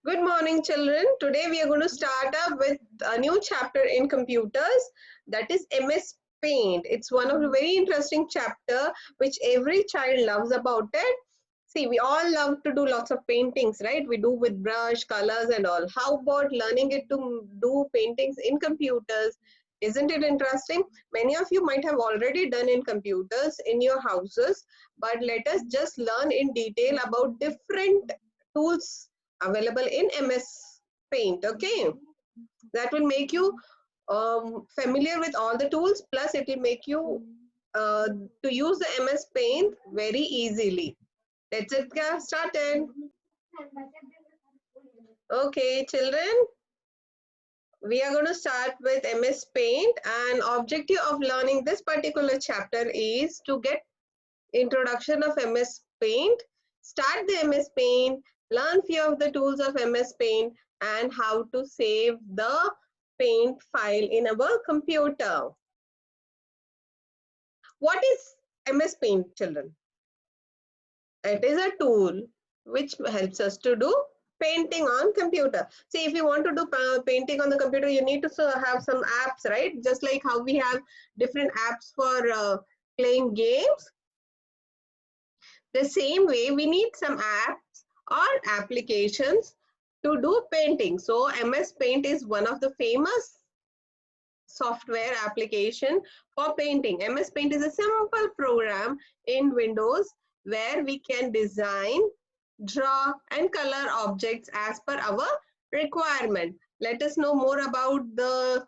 Good morning, children. Today we are going to start up with a new chapter in computers, that is MS Paint. It's one of the very interesting chapter which every child loves about it. See, we all love to do lots of paintings, right? We do with brush, colors and all. How about learning it to do paintings in computers? Isn't it interesting? Many of you might have already done in computers in your houses, but let us just learn in detail about different tools available in MS Paint. Okay, that will make you familiar with all the tools, plus it will make you uh, to use the MS Paint very easily. Let's get started. Okay, children, we are going to start with MS Paint, and objective of learning this particular chapter is to get introduction of MS Paint, start the MS Paint, learn few of the tools of MS Paint, and how to save the paint file in our computer. What is MS Paint, children? It is a tool which helps us to do painting on computer. See, if you want to do painting on the computer, you need to have some apps, right? Just like how we have different apps for playing games. The same way, we need some apps or applications to do painting. So MS Paint is one of the famous software application for painting. MS Paint is a simple program in Windows where we can design, draw and color objects as per our requirement. Let us know more about the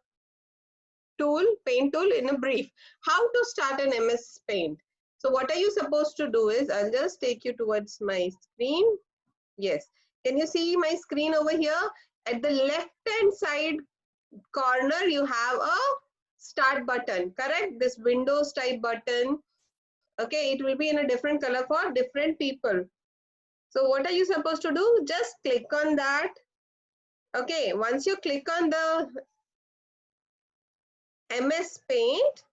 paint tool in a brief. How to start an MS Paint? So what are you supposed to do is, I'll just take you towards my screen. Yes, can you see my screen over here? At the left hand side corner you have a start button, correct? This Windows type button. Okay, it will be in a different color for different people. So what are you supposed to do? Just click on that. Okay, once you click on the MS Paint,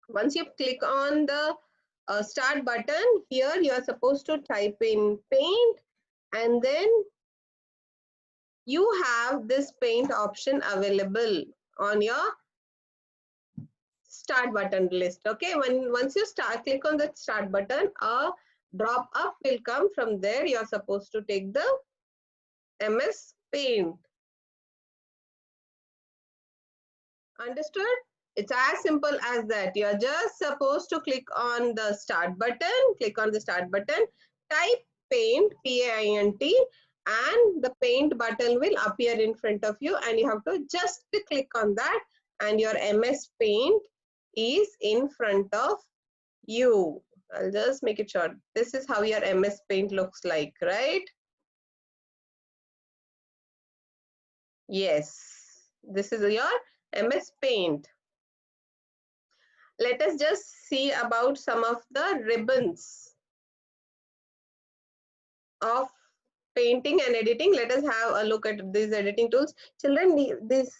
once you click on the start button, here you are supposed to type in paint, and then you have this paint option available on your start button list. Okay, once you click on the start button, a drop up will come. From there you are supposed to take the MS Paint. Understood? It's as simple as that. You are just supposed to click on the start button, type paint, P-A-I-N-T, and the paint button will appear in front of you, and you have to just click on that, and your MS Paint is in front of you. I'll just make it short. This is how your MS Paint looks like, right? Yes, this is your MS Paint. Let us just see about some of the ribbons of painting and editing. Let us have a look at these editing tools. Children, this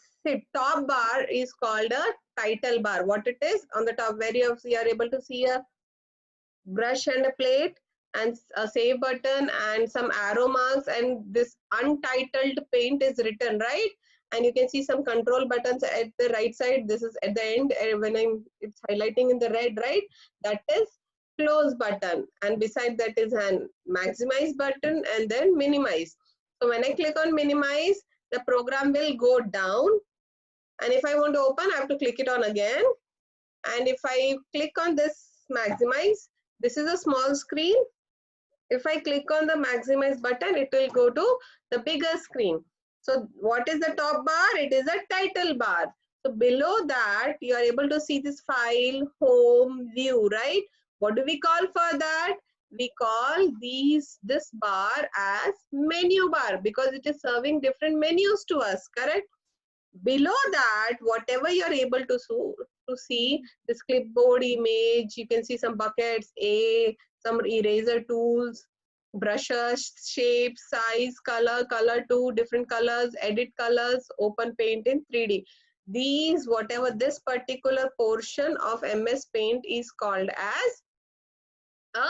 top bar is called a title bar. What it is, on the top where you are able to see a brush and a plate and a save button and some arrow marks, and this untitled paint is written, right? And you can see some control buttons at the right side. This is at the end when it's highlighting in the red, right? That is close button, and beside that is an maximize button and then minimize. So when I click on minimize, the program will go down, and if I want to open, I have to click it on again. And if I click on this maximize, this is a small screen. If I click on the maximize button, it will go to the bigger screen. So what is the top bar? It is a title bar. So below that, you are able to see this file, home, view, right? What do we call for that? We call this bar as menu bar, because it is serving different menus to us, correct? Below that, whatever you're able to see, this clipboard image, you can see some buckets, some eraser tools, brushes, shape, size, color 2, different colors, edit colors, open paint in 3D. These, whatever this particular portion of MS Paint is called as a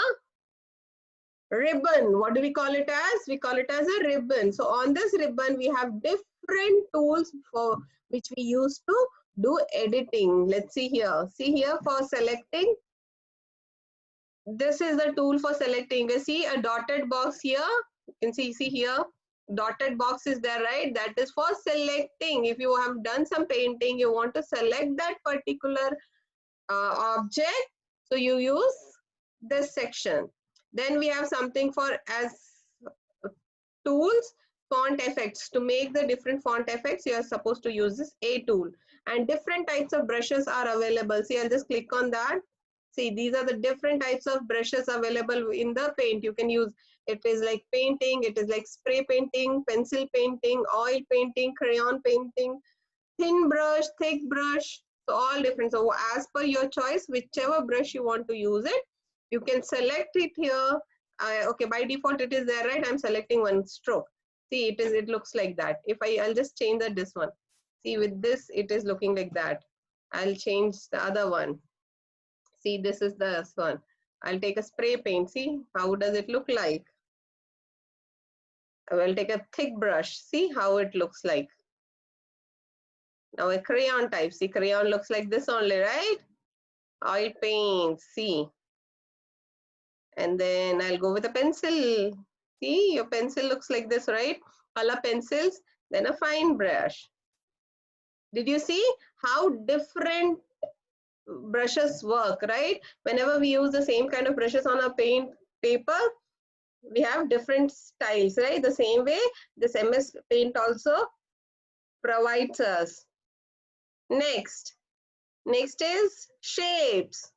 Ribbon. What do we call it as? We call it as a ribbon. So on this ribbon, we have different tools for which we use to do editing. Let's see here. See here for selecting. This is the tool for selecting. You see a dotted box here. You can see here. Dotted box is there, right? That is for selecting. If you have done some painting, you want to select that particular object. So you use this section. Then we have something for as tools, font effects. To make the different font effects, you are supposed to use this A tool. And different types of brushes are available. See, I'll just click on that. See, these are the different types of brushes available in the paint. You can use, it is like painting, it is like spray painting, pencil painting, oil painting, crayon painting, thin brush, thick brush, so all different. So as per your choice, whichever brush you want to use it, you can select it here. Okay, by default it is there, right? I'm selecting one stroke. See, it looks like that. If I'll just change this one. See, with this, it is looking like that. I'll change the other one. See, this is the one. I'll take a spray paint. See, how does it look like? I will take a thick brush. See how it looks like. Now a crayon type. See, crayon looks like this only, right? Oil paint. See. And then I'll go with a pencil. See, your pencil looks like this, right? Color pencils. Then a fine brush. Did you see how different brushes work, right? Whenever we use the same kind of brushes on a paint paper, we have different styles, right? The same way, this MS Paint also provides us. Next is shapes.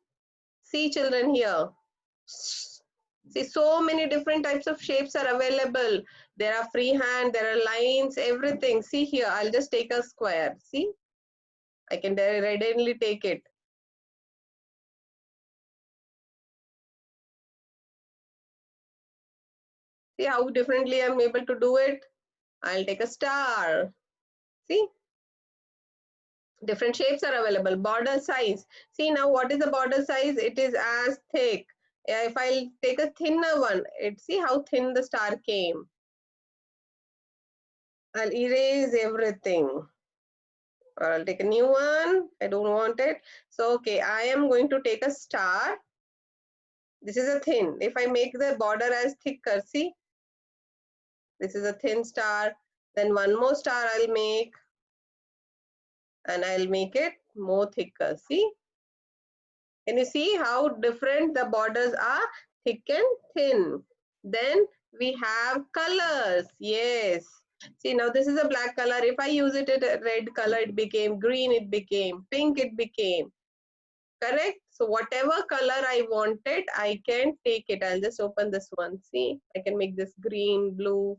See, children, here. See, so many different types of shapes are available. There are freehand, there are lines, everything. See here, I'll just take a square. See, I can readily take it. See how differently I'm able to do it. I'll take a star. See, different shapes are available. Border size. See now, what is the border size? It is as thick. If I'll take a thinner one, see how thin the star came. I'll erase everything. Or I'll take a new one. I don't want it. So, okay, I am going to take a star. This is a thin. If I make the border as thicker, see, this is a thin star. Then one more star I'll make. And I'll make it more thicker. See? Can you see how different the borders are? Thick and thin. Then we have colors. Yes. See, now this is a black color. If I use it at a red color, it became green, it became pink, it became. Correct? So whatever color I wanted, I can take it. I'll just open this one. See, I can make this green, blue,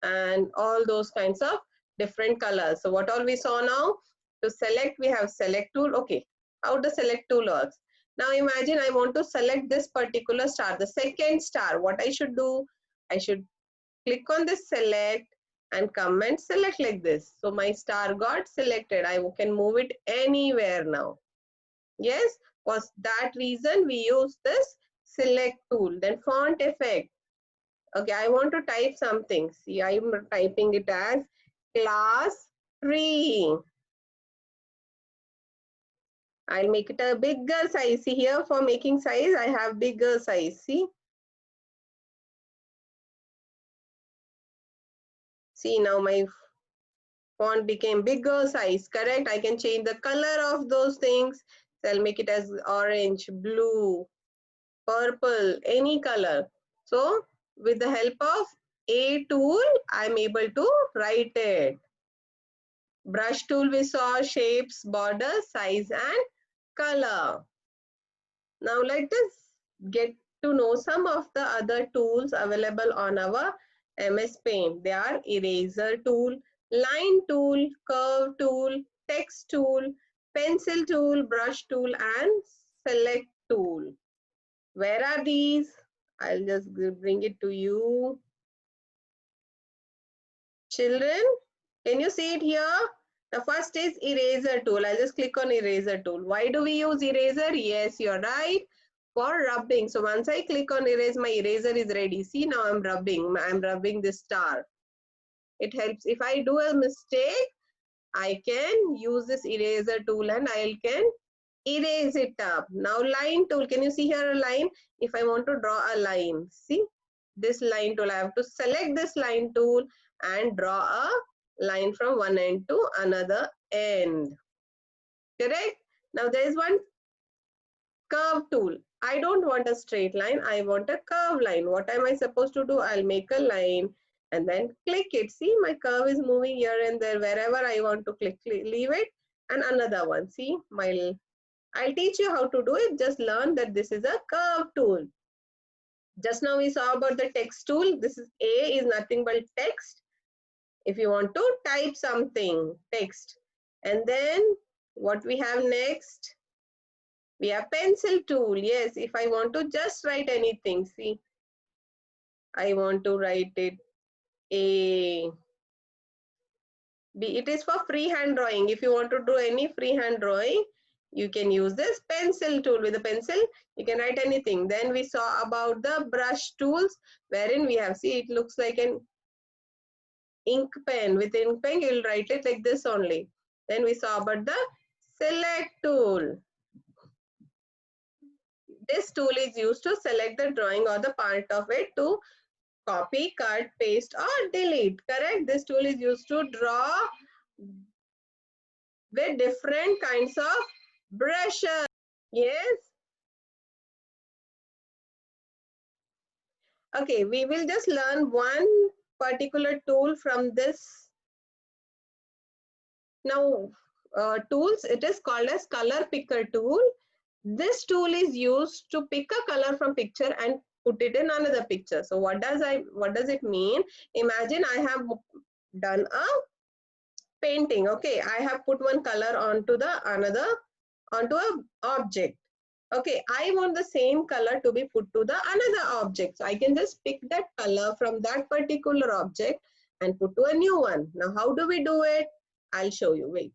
and all those kinds of different colors. So what all we saw now? To select, we have select tool. Okay, how the select tool works? Now imagine I want to select this particular star, the second star. What I should do? I should click on this select and come and select like this. So my star got selected. I can move it anywhere now. Yes, for that reason we use this select tool. Then font effect. Okay, I want to type something. See, I am typing it as class 3. I'll make it a bigger size. See here, for making size, I have bigger size. See? See, now my font became bigger size, correct? I can change the color of those things. So I'll make it as orange, blue, purple, any color. So with the help of A tool, I'm able to write it. Brush tool, we saw shapes, border, size, and color. Now let us get to know some of the other tools available on our MS Paint. They are eraser tool, line tool, curve tool, text tool, pencil tool, brush tool, and select tool. Where are these? I'll just bring it to you. Children, can you see it here? The first is eraser tool. I'll just click on eraser tool. Why do we use eraser? Yes, you're right. for rubbing. So once I click on erase, my eraser is ready. See, now I'm rubbing this star. It helps. If I do a mistake, I can use this eraser tool and I can erase it up. Now line tool, can you see here a line? If I want to draw a line, see this line tool, I have to select this line tool and draw a line from one end to another end. Correct? Now there is one curve tool. I don't want a straight line, I want a curve line. What am I supposed to do? I'll make a line and then click it. See, my curve is moving here and there. Wherever I want to click, leave it. And another one. See, I'll teach you how to do it. Just learn that this is a curve tool. Just now we saw about the text tool. This is A is nothing but text. If you want to type something, text. And then what we have next? We have pencil tool. Yes, if I want to just write anything, see, I want to write it A, B. It is for freehand drawing. If you want to do any freehand drawing, you can use this pencil tool. With a pencil, you can write anything. Then we saw about the brush tools, wherein we have, see, it looks like an ink pen. With ink pen, you'll write it like this only. Then we saw about the select tool. This tool is used to select the drawing or the part of it to copy, cut, paste or delete. Correct? This tool is used to draw with different kinds of brushes. Yes. Okay, we will just learn one particular tool from this. Now, tools, it is called as color picker tool. This tool is used to pick a color from picture and put it in another picture. So what does it mean? Imagine I have done a painting. Okay, I have put one color onto a object. Okay, I want the same color to be put to the another object. So I can just pick that color from that particular object and put to a new one. Now how do we do it? I'll show you. Wait.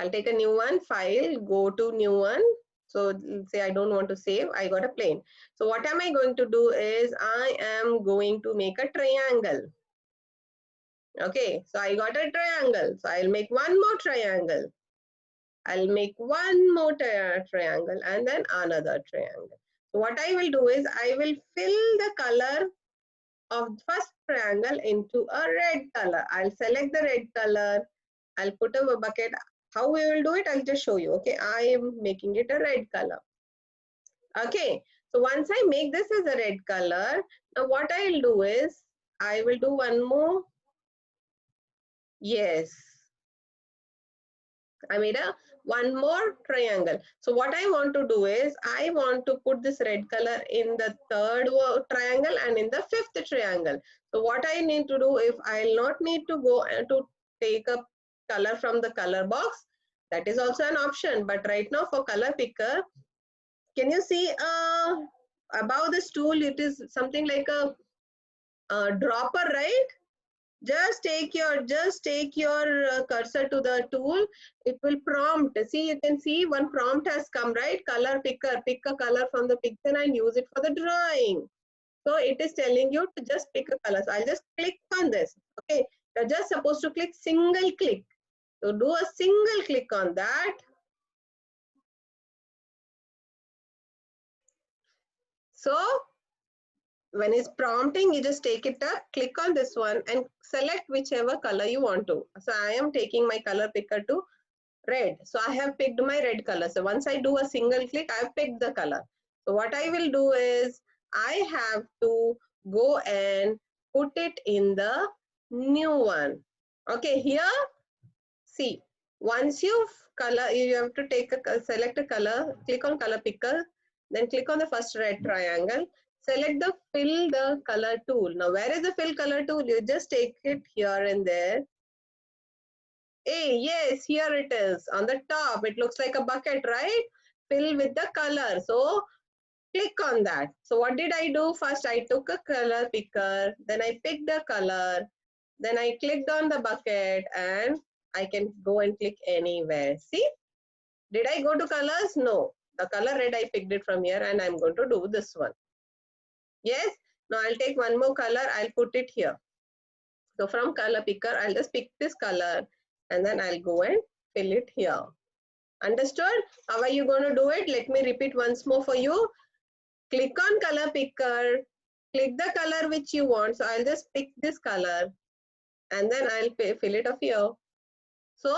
I'll take a new one, file, go to new one. So say I don't want to save, I got a plane. So what am I going to do is I am going to make a triangle. Okay, so I got a triangle. So I'll make one more triangle. I'll make one more triangle and then another triangle. So what I will do is I will fill the color of first triangle into a red color. I'll select the red color. I'll put a bucket. How we will do it, I'll just show you. Okay, I am making it a red color. Okay, so once I make this as a red color, now what I'll do is I will do one more. Yes, I made one more triangle. So what I want to do is I want to put this red color in the third triangle and in the fifth triangle. So what I need to do, if I'll not need to go to take a color from the color box, that is also an option. But right now for color picker, can you see above this tool, it is something like a dropper, right? Just take your cursor to the tool. It will prompt. See, you can see one prompt has come, right? Color picker, pick a color from the picture and use it for the drawing. So it is telling you to just pick a color. So I'll just click on this. Okay, you're just supposed to click single click. So do a single click on that. So when it's prompting, you just take it up, click on this one and select whichever color you want to. So I am taking my color picker to red. So I have picked my red color. So once I do a single click, I have picked the color. So what I will do is I have to go and put it in the new one. Okay, here, see, once you have to select a color, click on color picker, then click on the first red triangle, select the fill the color tool. Now where is the fill color tool? You just take it here and there. Hey, yes, here it is on the top. It looks like a bucket, right? Fill with the color. So click on that. So what did I do? First, I took a color picker, then I picked the color, then I clicked on the bucket and I can go and click anywhere. See, did I go to colors? No, the color red I picked it from here and I'm going to do this one. Yes, now I'll take one more color, I'll put it here. So from color picker, I'll just pick this color and then I'll go and fill it here. Understood? How are you going to do it? Let me repeat once more for you. Click on color picker, click the color which you want. So I'll just pick this color and then I'll fill it up here. So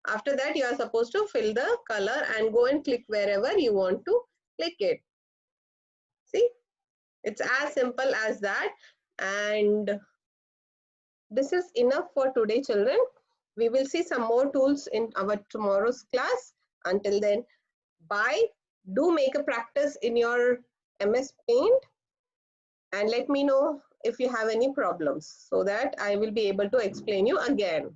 after that, you are supposed to fill the color and go and click wherever you want to click it. See, it's as simple as that. And this is enough for today, children. We will see some more tools in our tomorrow's class. Until then, bye. Do make a practice in your MS Paint and let me know if you have any problems so that I will be able to explain you again.